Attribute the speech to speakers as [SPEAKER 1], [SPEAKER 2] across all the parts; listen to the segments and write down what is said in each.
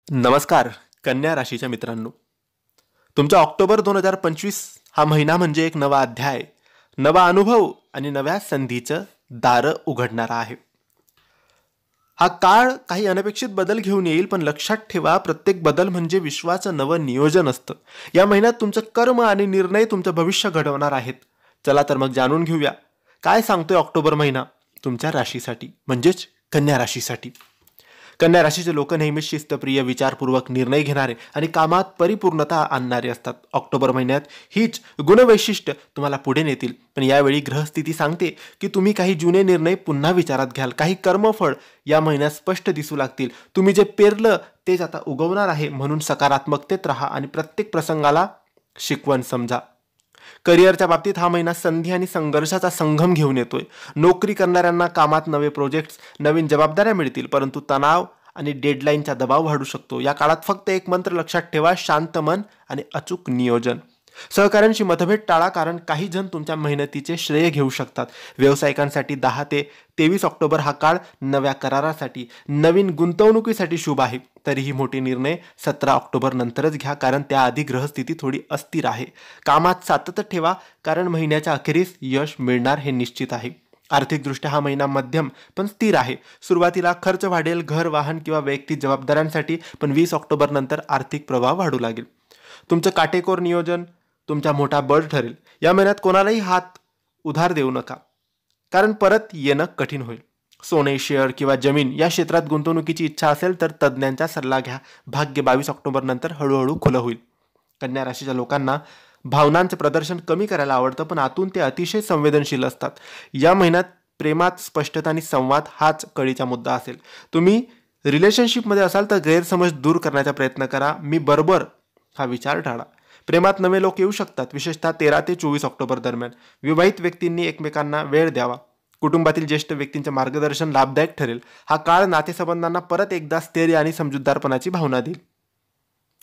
[SPEAKER 1] नमस्कार कन्या राशीच्या मित्रांनो, तुमचा ऑक्टोबर 2025 हा महिना म्हणजे एक नवा अध्याय, नवा अनुभव आणि नव्या संधीचं दार उघडणारा आहे. हा काळ काही अनपेक्षित बदल घेऊन येईल, पण लक्षात ठेवा प्रत्येक बदल म्हणजे विश्वाचं नवं नियोजन असतं. या महिन्यात तुमचं कर्म आणि निर्णय तुमचं भविष्य घडवणार आहेत. चला तर मग जाणून घेऊया काय सांगतोय ऑक्टोबर महिना तुमच्या राशीसाठी, म्हणजेच कन्या राशीसाठी. कन्या राशीचे लोक नेहमीच शिस्तप्रिय, विचारपूर्वक निर्णय घेणारे आणि कामात परिपूर्णता आणणारे असतात. ऑक्टोबर महिन्यात हीच गुणवैशिष्ट्य तुम्हाला पुढे नेतील. पण यावेळी ग्रहस्थिती सांगते की तुम्ही काही जुने निर्णय पुन्हा विचारात घ्याल. काही कर्मफळ या महिन्यात स्पष्ट दिसू लागतील. तुम्ही जे पेरलं तेच आता उगवणार आहे, म्हणून सकारात्मकतेत राहा आणि प्रत्येक प्रसंगाला शिकवण समजा. करिअरच्या बाबतीत हा महिना संधी आणि संघर्षाचा संगम घेऊन येतोय. नोकरी करणाऱ्यांना कामात नवे प्रोजेक्ट्स, नवीन जबाबदाऱ्या मिळतील, परंतु तणाव आणि डेडलाईनचा दबाव वाढू शकतो. या काळात फक्त एक मंत्र लक्षात ठेवा: शांत मन आणि अचूक नियोजन. सहकाऱ्यांशी मतभेद टाळा, कारण काही जण तुमच्या मेहनतीचे श्रेय घेऊ शकतात. व्यावसायिकांसाठी 10 ते 23 ऑक्टोबर हा काळ नव्या करारासाठी, नवीन गुंतवणुकीसाठी शुभ आहे. तरीही मोठे निर्णय 17 ऑक्टोबर नंतरच घ्या, कारण त्याआधी ग्रहस्थिती थोडी अस्थिर आहे. कामात सातत्य ठेवा, कारण महिन्याच्या अखेरीस यश मिळणार हे निश्चित आहे. आर्थिकदृष्ट्या हा महिना मध्यम पण स्थिर आहे. सुरुवातीला खर्च वाढेल, घर, वाहन किंवा वैयक्तिक जबाबदाऱ्यांसाठी, पण 20 ऑक्टोबर नंतर आर्थिक प्रभाव वाढू लागेल. तुमचं काटेकोर नियोजन तुमचा मोठा बळ ठरेल. या महिन्यात कोणालाही हात उधार देऊ नका, कारण परत येणं कठीण होईल. सोने, शेअर किंवा जमीन या क्षेत्रात गुंतवणुकीची इच्छा असेल तर तज्ज्ञांचा सल्ला घ्या. भाग्य 22 ऑक्टोबर नंतर हळूहळू खुलं होईल. कन्या राशीच्या लोकांना भावनांचं प्रदर्शन कमी करायला आवडतं, पण आतून ते अतिशय संवेदनशील असतात. या महिन्यात प्रेमात स्पष्टता आणि संवाद हाच कळीचा मुद्दा असेल. तुम्ही रिलेशनशिपमध्ये असाल तर गैरसमज दूर करण्याचा प्रयत्न करा. मी बरोबर हा विचार टाळा. प्रेमात नवे लोक येऊ शकतात, विशेषतः 13 ते 24 ऑक्टोबर दरम्यान. विवाहित व्यक्तींनी एकमेकांना वेळ द्यावा. कुटुंबातील ज्येष्ठ व्यक्तींचे मार्गदर्शन लाभदायक ठरेल. हा काळ नातेसंबंधांना परत एकदा स्थैर्य आणि समजूतदारपणाची भावना देईल.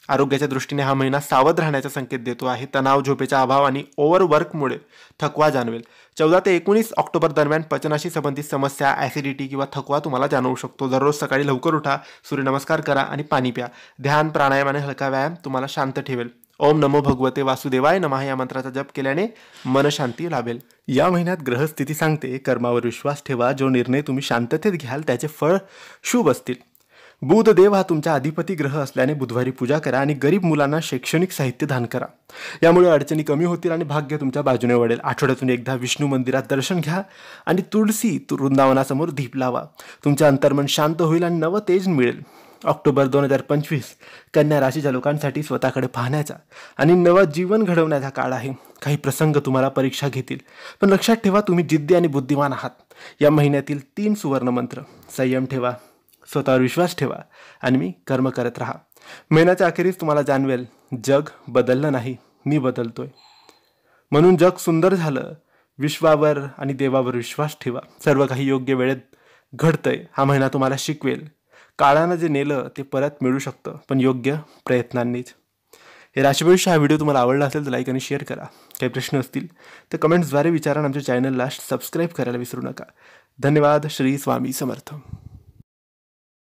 [SPEAKER 1] आरोग्याच्या दृष्टीने हा महिना सावध राहण्याचा संकेत देतो आहे. तणाव, झोपेचा अभाव आणि ओव्हरवर्कमुळे थकवा जाणवेल. 14 ते 19 ऑक्टोबर दरम्यान पचनाशी संबंधित समस्या, ॲसिडिटी किंवा थकवा तुम्हाला जाणवू शकतो. दररोज सकाळी लवकर उठा, सूर्यनमस्कार करा आणि पाणी प्या. ध्यान, प्राणायाम आणि हलका व्यायाम तुम्हाला शांत ठेवेल. ओम नमो भगवते वासुदेवाय नमः या मंत्राचा जप केल्याने मनशांती लाभेल. या महिन्यात ग्रहस्थिती सांगते कर्मावर विश्वास ठेवा. जो निर्णय तुम्ही शांततेत घ्याल त्याचे फळ शुभ असतील. बुध देव हा तुमचा अधिपती ग्रह असल्याने बुधवारी पूजा करा आणि गरीब मुलांना शैक्षणिक साहित्य दान करा. यामुळे अडचणी कमी होतील आणि भाग्य तुमच्या बाजूने वळेल. आठवड्यातून एकदा विष्णू मंदिरात दर्शन घ्या आणि तुळशी वृंदावनासमोर दीप लावा. तुमचे अंतर्मन शांत होईल आणि नवं तेज मिळेल. ऑक्टोबर 2025 कन्या राशीच्या लोकांसाठी स्वतःकडे पाहण्याचा आणि नवं जीवन घडवण्याचा काळ आहे. काही प्रसंग तुम्हाला परीक्षा घेतील, पण लक्षात ठेवा तुम्ही जिद्दी आणि बुद्धिमान आहात. या महिन्यातील 3 सुवर्ण मंत्र: संयम ठेवा, स्वतःवर विश्वास ठेवा आणि मी कर्म करत राहा. महिन्याच्या अखेरीस तुम्हाला जाणवेल, जग बदललं नाही, मी बदलतोय. म्हणून जग सुंदर झालं. विश्वावर आणि देवावर विश्वास ठेवा. सर्व काही योग्य वेळेत घडतंय. हा महिना तुम्हाला शिकवेल, काळानं जे नेलं ते परत मिळू शकतं, पण योग्य प्रयत्नांनीच. हे राशीभविष्य हा व्हिडिओ तुम्हाला आवडला असेल तर लाईक आणि शेअर करा. काही प्रश्न असतील तर कमेंट्सद्वारे विचारा. आमच्या चॅनलला सबस्क्राईब करायला विसरू नका. धन्यवाद. श्री स्वामी समर्थ.